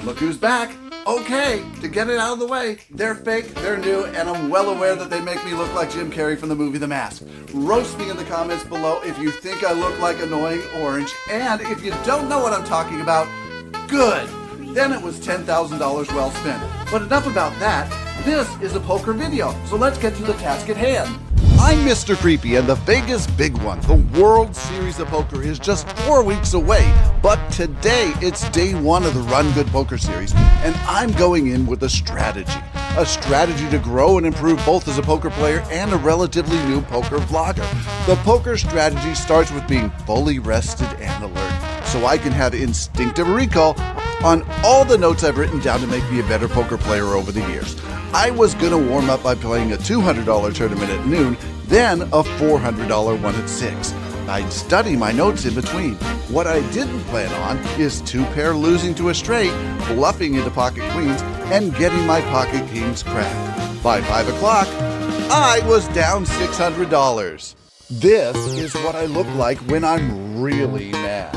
Look who's back. Okay, to get it out of the way, they're fake, they're new, and I'm well aware that they make me look like Jim Carrey from the movie The Mask. Roast me in the comments below if you think I look like annoying orange, and if you don't know what I'm talking about, good. Then it was $10,000 well spent. But enough about that. This is a poker video, so let's get to the task at hand. I'm Mr. Creepy, and the Vegas big one, the World Series of Poker, is just 4 weeks away. But today, it's day one of the RunGood Poker Series, and I'm going in with a strategy. A strategy to grow and improve both as a poker player and a relatively new poker vlogger. The poker strategy starts with being fully rested and alert, so I can have instinctive recall on all the notes I've written down to make me a better poker player over the years. I was going to warm up by playing a $200 tournament at noon, then a $400 one at 6. I'd study my notes in between. What I didn't plan on is 2-pair losing to a straight, bluffing into pocket queens, and getting my pocket kings cracked. By 5 o'clock, I was down $600. This is what I look like when I'm really mad.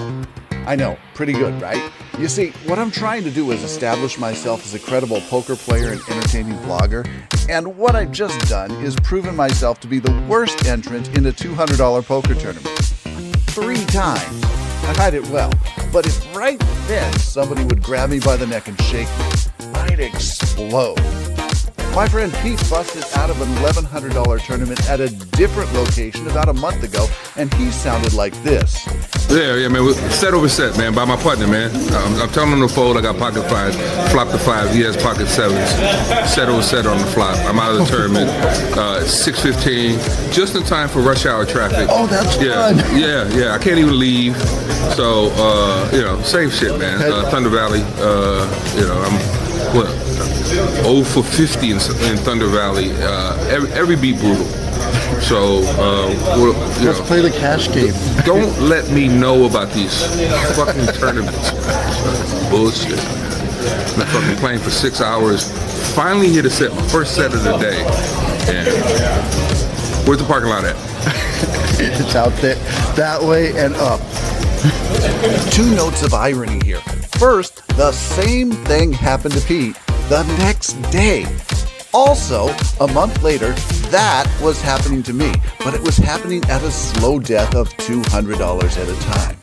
I know, pretty good, right? You see, what I'm trying to do is establish myself as a credible poker player and entertaining vlogger, and what I've just done is proven myself to be the worst entrant in a $200 poker tournament. 3 times. I hide it well, but if right then somebody would grab me by the neck and shake me, I'd explode. My friend Pete busted out of an $1,100 tournament at a different location about a month ago, and he sounded like this. Yeah, man. Set over set, man, by my partner, man. I'm telling him to fold. I got pocket 5, flop the 5. He has pocket 7s. Set over set on the flop. I'm out of the tournament. 6:15, just in time for rush hour traffic. Oh, that's fun. Yeah. I can't even leave. So, safe shit, man. Thunder Valley. I'm 0 for 50 in Thunder Valley. Every beat brutal. So, let's play the cash game. Don't let me know about these fucking tournaments. Bullshit. I'm fucking playing for 6 hours. Finally hit a set, my first set of the day. And where's the parking lot at? It's out there, that way and up. 2 notes of irony here. First, the same thing happened to Pete the next day. Also, a month later, that was happening to me, but it was happening at a slow death of $200 at a time.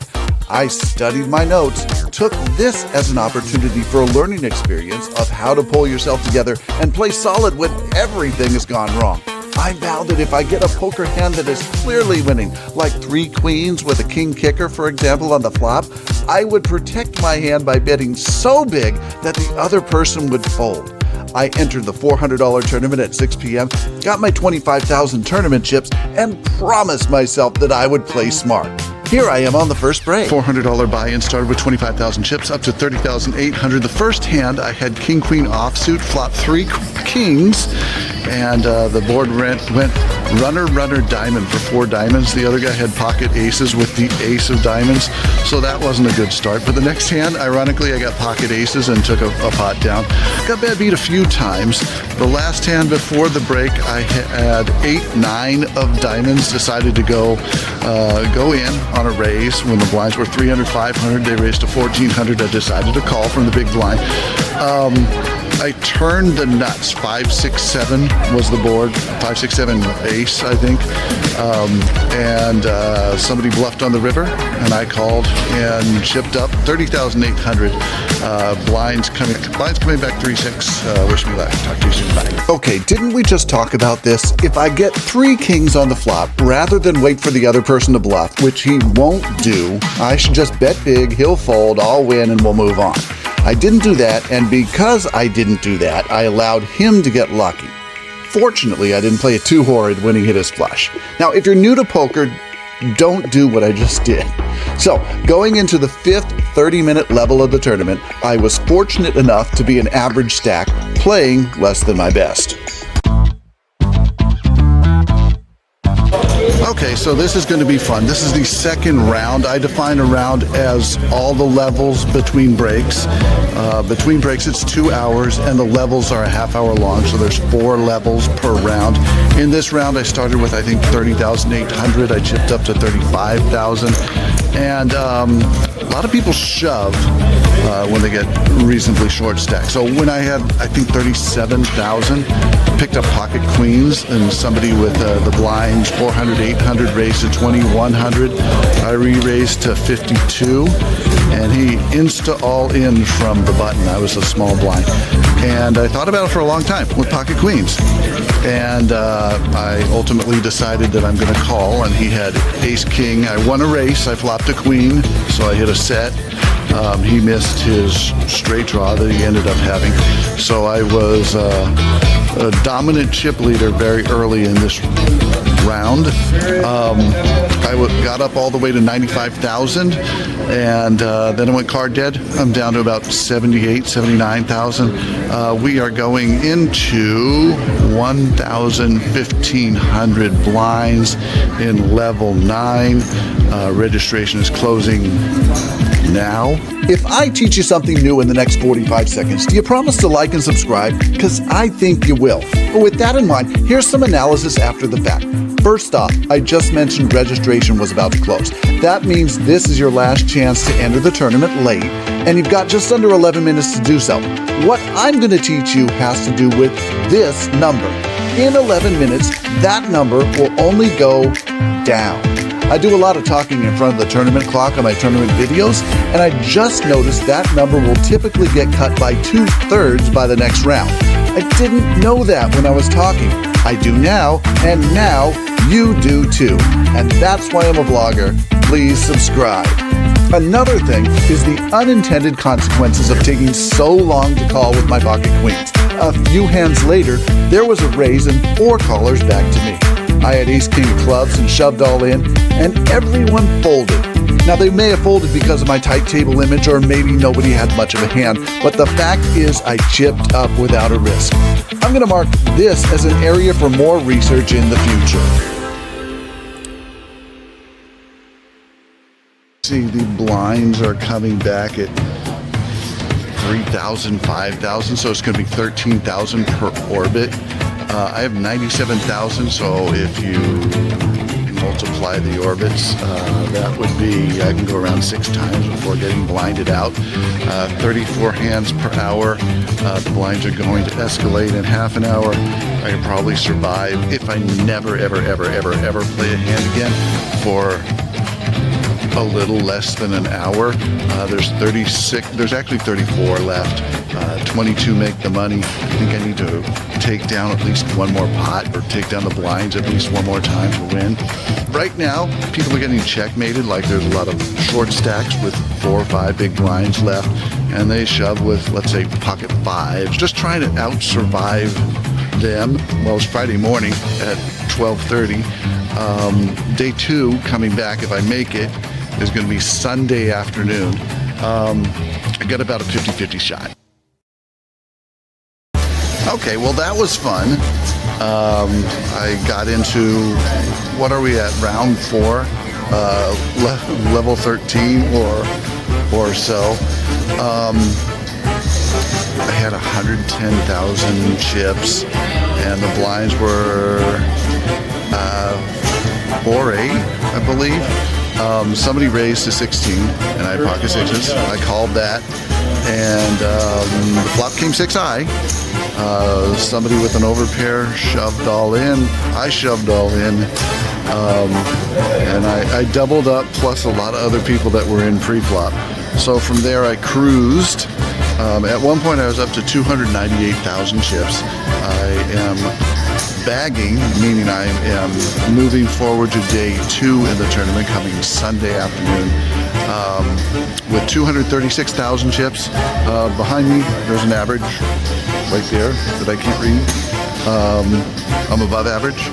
I studied my notes, took this as an opportunity for a learning experience of how to pull yourself together and play solid when everything has gone wrong. I vow that if I get a poker hand that is clearly winning, like 3 queens with a king kicker, for example, on the flop, I would protect my hand by betting so big that the other person would fold. I entered the $400 tournament at 6 p.m., got my 25,000 tournament chips, and promised myself that I would play smart. Here I am on the first break. $400 buy-in started with 25,000 chips up to 30,800. The first hand I had king queen offsuit, flop 3 kings, and the board went runner diamond for 4 diamonds. The other guy had pocket aces with the ace of diamonds, so that wasn't a good start. But the next hand, ironically, I got pocket aces and took a pot down. Got bad beat a few times. The last hand before the break, I had 8-9 of diamonds. Decided to go in on a raise when the blinds were 300, 500. They raised to 1,400. I decided to call from the big blind. I turned the nuts. 5, 6, 7 was the board. 5, 6, 7 ace, I think. And somebody bluffed on the river, and I called and chipped up 30,800. Blinds coming back 3-6. Wish me luck. Talk to you soon. Bye. Okay, didn't we just talk about this? If I get 3 kings on the flop, rather than wait for the other person to bluff, which he won't do, I should just bet big, he'll fold, I'll win, and we'll move on. I didn't do that, and because I didn't do that, I allowed him to get lucky. Fortunately, I didn't play it too horrid when he hit his flush. Now, if you're new to poker, don't do what I just did. So, going into the 5th 30-minute level of the tournament, I was fortunate enough to be an average stack, playing less than my best. Okay, so this is going to be fun. This is the second round. I define a round as all the levels between breaks. Between breaks, it's 2 hours, and the levels are a half hour long, so there's 4 levels per round. In this round, I started with, I think, 30,800. I chipped up to 35,000. And a lot of people shove when they get reasonably short stacks. So when I had, I think, 37,000, picked up pocket queens, and somebody with the blinds 400, 800 raised to 2,100. I re-raised to 52, and he insta all in from the button. I was a small blind, and I thought about it for a long time with pocket queens. And I ultimately decided that I'm going to call, and he had ace king. I won a race. I flopped a queen, so I hit a set. He missed his straight draw that he ended up having. So I was a dominant chip leader very early in this round. I got up all the way to 95,000, and then I went card dead. I'm down to about 78, 79,000. We are going into 1,500 blinds in level 9. Registration is closing now. If I teach you something new in the next 45 seconds, do you promise to like and subscribe? Because I think you will. But with that in mind, here's some analysis after the fact. First off, I just mentioned registration was about to close. That means this is your last chance to enter the tournament late, and you've got just under 11 minutes to do so. What I'm going to teach you has to do with this number. In 11 minutes, that number will only go down. I do a lot of talking in front of the tournament clock on my tournament videos, and I just noticed that number will typically get cut by 2/3 by the next round. I didn't know that when I was talking. I do now, and now you do too. And that's why I'm a vlogger. Please subscribe. Another thing is the unintended consequences of taking so long to call with my pocket queens. A few hands later, there was a raise and 4 callers back to me. I had ace king of clubs and shoved all in, and everyone folded. Now, they may have folded because of my tight table image, or maybe nobody had much of a hand, but the fact is I chipped up without a risk. I'm going to mark this as an area for more research in the future. See, the blinds are coming back at 3,000, 5,000, so it's going to be 13,000 per orbit. I have 97,000, so if you multiply the orbits, that would be, I can go around 6 times before getting blinded out. 34 hands per hour. The blinds are going to escalate in half an hour. I can probably survive if I never, ever play a hand again for a little less than an hour. There's actually 34 left. 22 make the money. I think I need to take down at least one more pot, or take down the blinds at least one more time to win. Right now, people are getting checkmated. Like, there's a lot of short stacks with 4 or 5 big blinds left, and they shove with, let's say, pocket 5s, just trying to out-survive them. Well, it's Friday morning at 12:30. Day 2 coming back, if I make it, is going to be Sunday afternoon. I got about a 50-50 shot. Okay, well, that was fun. I got into, what are we at, round 4, level 13 or so. I had 110,000 chips, and the blinds were 4-8, I believe. Somebody raised to 16, and I had pocket 6s. I called that, and the flop came 6 high. Somebody with an overpair shoved all in. I shoved all in, and I doubled up, plus a lot of other people that were in pre-flop. So from there, I cruised. At one point, I was up to 298,000 chips. I am bagging, meaning I am moving forward to day 2 in the tournament, coming Sunday afternoon, with 236,000 chips. Behind me, there's an average right there that I can't read. I'm above average.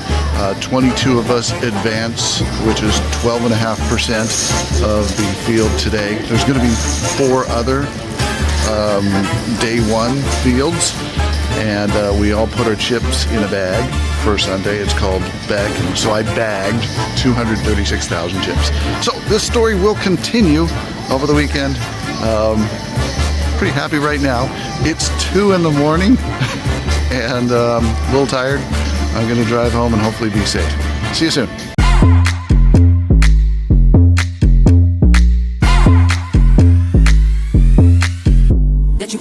22 of us advance, which is 12.5% of the field today. There's going to be 4 other day 1 fields, and we all put our chips in a bag for Sunday. It's called bagging. So I bagged 236,000 chips. So this story will continue over the weekend. Pretty happy right now. It's 2 in the morning and a little tired. I'm going to drive home and hopefully be safe. See you soon.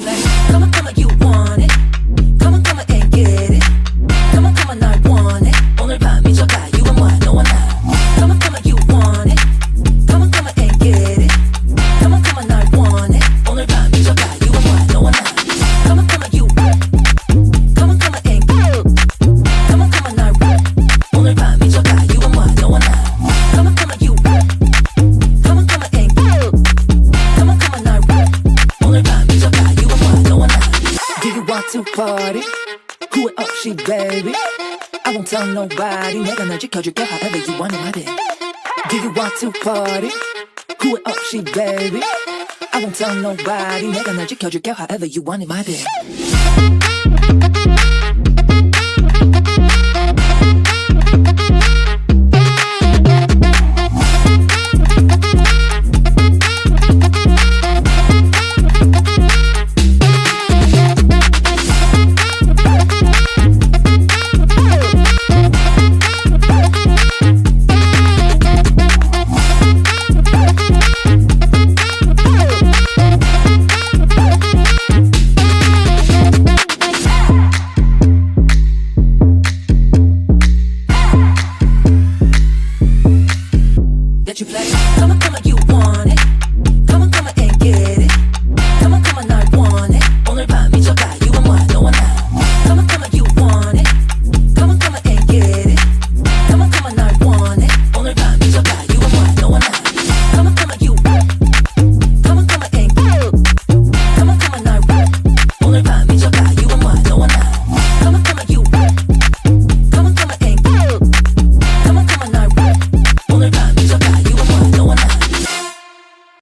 Come on, come on, you want it. Come on, come on and get it. Come on, come on, 날 원해. 오늘 밤 미쳐봐, you and what, 너와 나. Come on, come on, you want it. Come on, come on and get it. Come on, come on, 날 원해. 오늘 밤 미쳐봐, you and what, 너와 나. Come on, come on, you. Come on, come on and get it. Come on, come on, 날 오늘 밤 미쳐봐, you and what, 너와 나. Come on, come on, you. Come on, come on and get it. Come on, come on, 날 오늘 밤 미쳐봐, you and what, 너와 나. Do you want to party? Who it up, she baby. I won't tell nobody. 내가 널 지켜줄게 however you want it, my baby. Do you want to party? Who it up, she baby. I won't tell nobody. 내가 널 지켜줄게 however you want it, my baby.